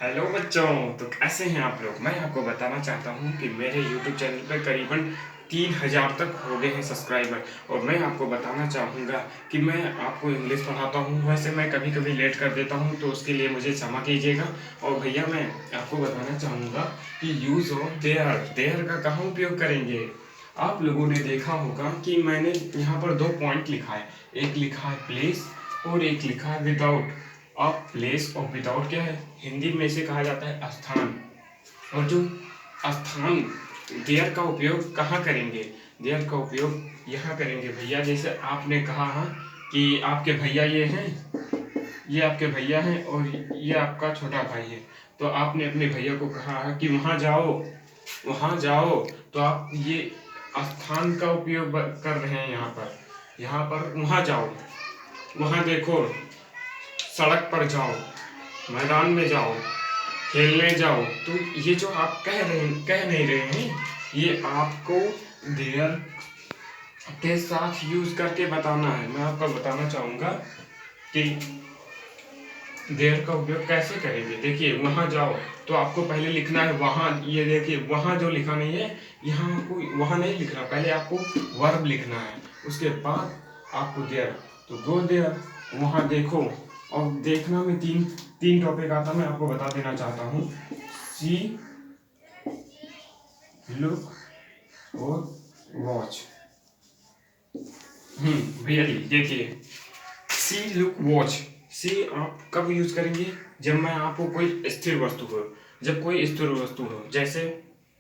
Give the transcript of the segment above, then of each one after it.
Hello बच्चों। तो कैसे हैं आप लोग। मैं आपको बताना चाहता हूं कि मेरे YouTube चैनल पर करीबन 3000 तक हो गए हैं सब्सक्राइबर। और मैं आपको बताना चाहूँगा कि मैं आपको इंग्लिश पढ़ाता हूं। वैसे मैं कभी कभी लेट कर देता हूं, तो उसके लिए मुझे क्षमा कीजिएगा। और भैया मैं आपको बताना चाहूँगा कि यूज़ ऑफ देयर देयर का कहाँ उपयोग करेंगे। आप लोगों ने देखा होगा कि मैंने यहाँ पर 2 पॉइंट लिखा है। एक लिखा है प्लेस और एक लिखा है विदाउट। अब प्लेस और विदाउट क्या है, हिंदी में इसे कहा जाता है स्थान। और जो स्थान, देयर का उपयोग कहाँ करेंगे। देयर का उपयोग यहाँ करेंगे भैया। जैसे आपने कहा है कि आपके भैया ये हैं, ये आपके भैया हैं और ये आपका छोटा भाई है। तो आपने अपने भैया को कहा है कि वहाँ जाओ, वहाँ जाओ। तो आप ये स्थान का उपयोग कर रहे हैं यहाँ पर। यहाँ पर वहाँ जाओ, वहाँ देखो, सड़क पर जाओ, मैदान में जाओ, खेलने जाओ। तो ये जो आप कह नहीं रहे हैं, ये आपको देयर के साथ यूज करके बताना है। मैं आपको बताना चाहूँगा कि देयर का उपयोग कैसे करेंगे। देखिए वहाँ जाओ, तो आपको पहले लिखना है वहाँ। ये देखिए वहाँ जो लिखा नहीं है, यहाँ आपको वहाँ नहीं लिखना, पहले आपको वर्ब लिखना है, उसके बाद आपको देयर। तो गो देयर, वहाँ देखो। और देखना में तीन तीन टॉपिक आता, मैं आपको बता देना चाहता हूँ। सी, लुक और वॉच। भैया जी देखिए, सी लुक वॉच। सी आप कब यूज करेंगे, जब मैं आपको कोई स्थिर वस्तु हो, जब कोई स्थिर वस्तु हो। जैसे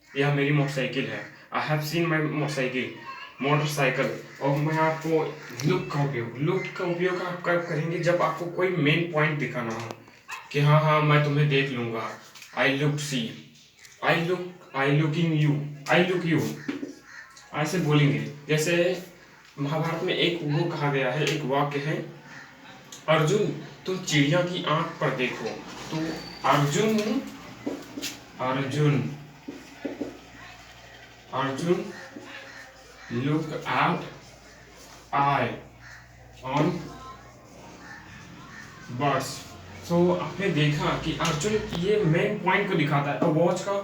यह मेरी मोटरसाइकिल है, I have seen my motorcycle, motorcycle. और मैं आपको लुक का उपयोग आप कब करेंगे, जब आपको कोई मेन पॉइंट दिखाना हो कि हाँ हाँ मैं तुम्हें देख लूंगा। I look see, I looking you, I look you, ऐसे बोलेंगे। जैसे महाभारत में एक वो कहा गया है, एक वाक्य है, अर्जुन तुम चिड़िया की आंख पर देखो। तो Arjun Arjun Arjun look at I on birds. तो आपने देखा कि अर्जुन ये मेन पॉइंट को दिखाता है। और वॉच का,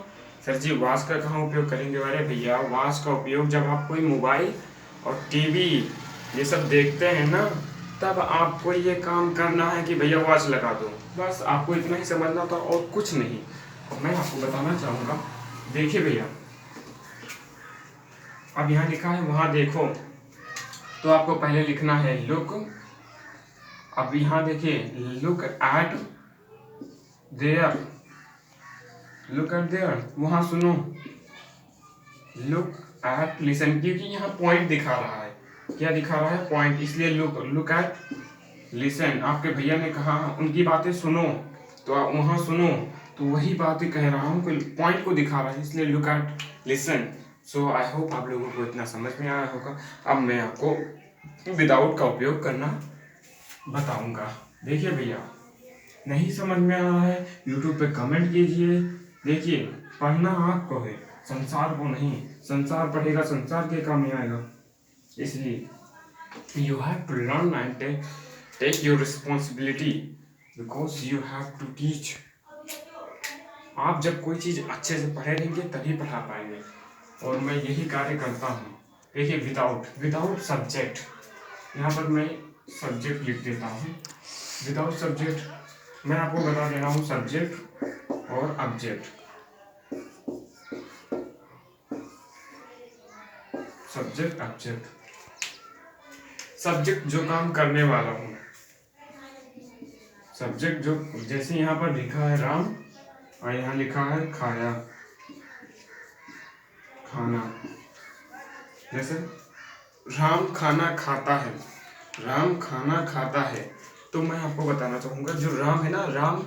सर जी वॉच का कहाँ उपयोग करेंगे। अरे भैया वॉच का उपयोग जब आप कोई मोबाइल और टीवी ये सब देखते हैं ना, तब आपको ये काम करना है कि भैया वॉच लगा दो। बस आपको इतना ही समझना था और कुछ नहीं। मैं आपको बताना चाहूँगा, देखिए भैया अब यहाँ लिखा है वहाँ देखो, तो आपको पहले लिखना है लुक। अब यहाँ देखिए look at there, look at there, वहाँ सुनो। लुक एट लिसन, क्योंकि यहाँ पॉइंट दिखा रहा है। क्या दिखा रहा है, पॉइंट, इसलिए लुक एट लिसन। आपके भैया ने कहा उनकी बातें सुनो, तो आप वहाँ सुनो। तो वही बातें कह रहा हूँ, कोई पॉइंट को दिखा रहा है, इसलिए look at listen. So I hope आप लोगों को इतना समझ में आया होगा। अब मैं आपको विदाउट का उपयोग करना बताऊंगा। देखिए भैया नहीं समझ में आ रहा है, यूट्यूब पे कमेंट कीजिए। देखिए पढ़ना आपको है, संसार को नहीं। संसार पढ़ेगा, संसार के काम में आएगा। इसलिए you have to learn and take your responsibility, because you have to teach. आप जब कोई चीज़ अच्छे से पढ़े रहेंगे तभी पढ़ा पाएंगे, और मैं यही कार्य करता हूँ। देखिए विदाउट सब्जेक्ट, यहाँ पर मैं सब्जेक्ट लिख देता हूँ। विदाउट सब्जेक्ट मैं आपको बता दे रहा हूँ, सब्जेक्ट और ऑब्जेक्ट। सब्जेक्ट ऑब्जेक्ट, सब्जेक्ट जो काम करने वाला हूँ, सब्जेक्ट जो, जैसे यहाँ पर लिखा है राम और यहाँ लिखा है खाया, खाना। जैसे राम खाना खाता है, राम खाना खाता है। तो मैं आपको बताना चाहूँगा, जो राम है ना, राम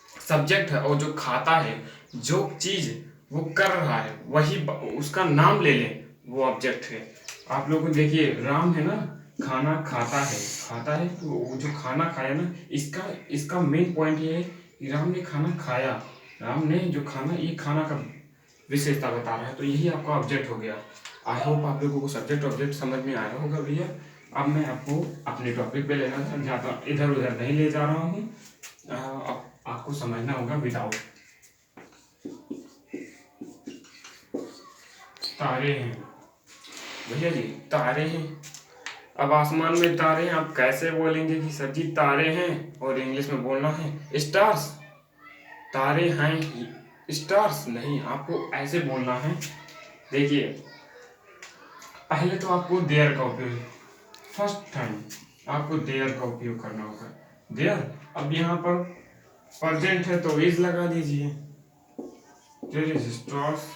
सब्जेक्ट है, और जो खाता है, जो चीज़ वो कर रहा है, वही उसका नाम ले लें, वो ऑब्जेक्ट है। आप लोग देखिए राम है ना, खाना खाता है, खाता है, तो वो जो खाना खाया ना, इसका इसका मेन पॉइंट ये है कि राम ने खाना खाया। राम ने जो खाना, ये खाना का विशेषता बता रहा है, तो यही आपका ऑब्जेक्ट हो गया। आई होप आप लोगों को सब्जेक्ट ऑब्जेक्ट समझ में आया होगा भैया। अब मैं आपको अपने टॉपिक पे लेना, ज़्यादा इधर उधर नहीं ले जा रहा हूँ। आप आपको समझना होगा विदाउट। तारे हैं भैया जी, तारे हैं। अब आसमान में तारे हैं, आप कैसे बोलेंगे कि सर जी तारे हैं और इंग्लिश में बोलना है स्टार्स। तारे हैं स्टार्स नहीं, आपको ऐसे बोलना है। देखिए पहले तो आपको देयर का उपयोग, फर्स्ट टाइम आपको देयर का उपयोग करना होगा। देयर, अब यहाँ पर प्रेजेंट है तो इज लगा दीजिए, देयर इज स्टार्स।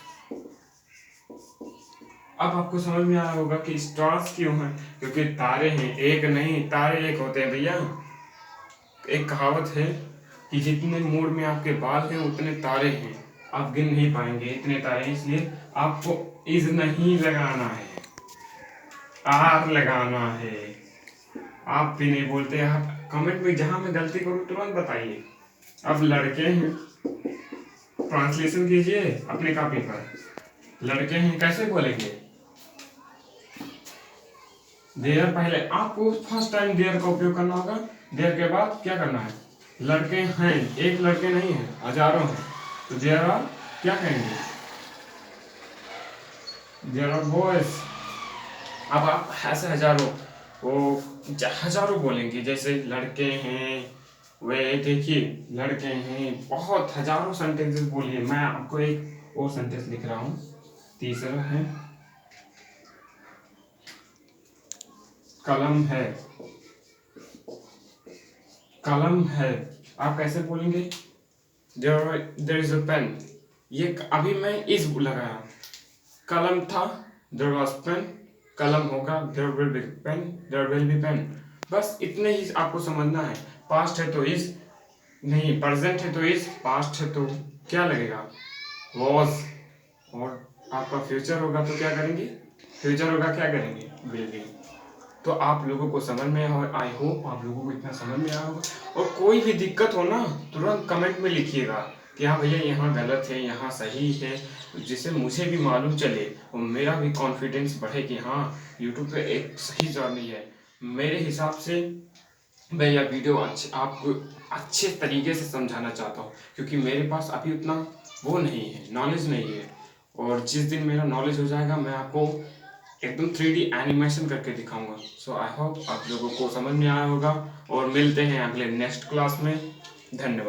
अब आपको समझ में आया होगा कि स्टार्स क्यों हैं, क्योंकि तारे हैं, एक नहीं, तारे एक होते हैं भैया। एक कहावत है कि जितने मोड़ में आपके बाल हैं उतने तारे हैं, आप गिन नहीं पाएंगे इतने तारे हैं। इसलिए आपको इज नहीं लगाना है, आर लगाना है। आप भी नहीं बोलते, आप कमेंट में जहां मैं गलती करूं तुरंत बताइए। अब लड़के हैं, ट्रांसलेशन कीजिए अपने कॉपी पर। लड़के हैं कैसे बोलेंगे, देयर, पहले आपको फर्स्ट टाइम देयर का उपयोग करना होगा। देयर के बाद क्या करना है, लड़के हैं, एक लड़के नहीं है, हजारों हैं, तो देयर आर क्या कहेंगे, देयर आर बॉयज। अब आप ऐसे हजारों, वो हजारों बोलेंगे, जैसे लड़के हैं, वे देखिए लड़के हैं, बहुत हजारों सेंटेंसेस बोलिए। मैं आपको एक और सेंटेंस लिख रहा हूँ, तीसरा है कलम है। कलम है, आप कैसे बोलेंगे, देयर इज अ पेन। ये अभी मैं इस लगाया, कलम था, देयर वाज पेन, कलम होगा, there will be pen, there will be pen. बस इतने ही आपको समझना है। पास्ट है तो इज नहीं, प्रेजेंट है तो इज, पास्ट है तो क्या लगेगा, वॉज। और आपका फ्यूचर होगा तो क्या करेंगे, फ्यूचर होगा क्या करेंगे, विल बी। तो आप लोगों को समझ में आया, आई होप आप लोगों को इतना समझ में आया होगा। और कोई भी दिक्कत हो ना तुरंत कमेंट में लिखिएगा कि हाँ भैया यहाँ गलत है, यहाँ सही है, जिससे मुझे भी मालूम चले और मेरा भी कॉन्फिडेंस बढ़े कि हाँ यूट्यूब पे एक सही जर्नी है। मेरे हिसाब से मैं यह वीडियो आपको अच्छे तरीके से समझाना चाहता हूँ, क्योंकि मेरे पास अभी उतना वो नहीं है, नॉलेज नहीं है। और जिस दिन मेरा नॉलेज हो जाएगा मैं आपको एकदम 3D एनिमेशन करके दिखाऊंगा। सो आई होप आप लोगों को समझ में आया होगा, और मिलते हैं अगले नेक्स्ट क्लास में। धन्यवाद।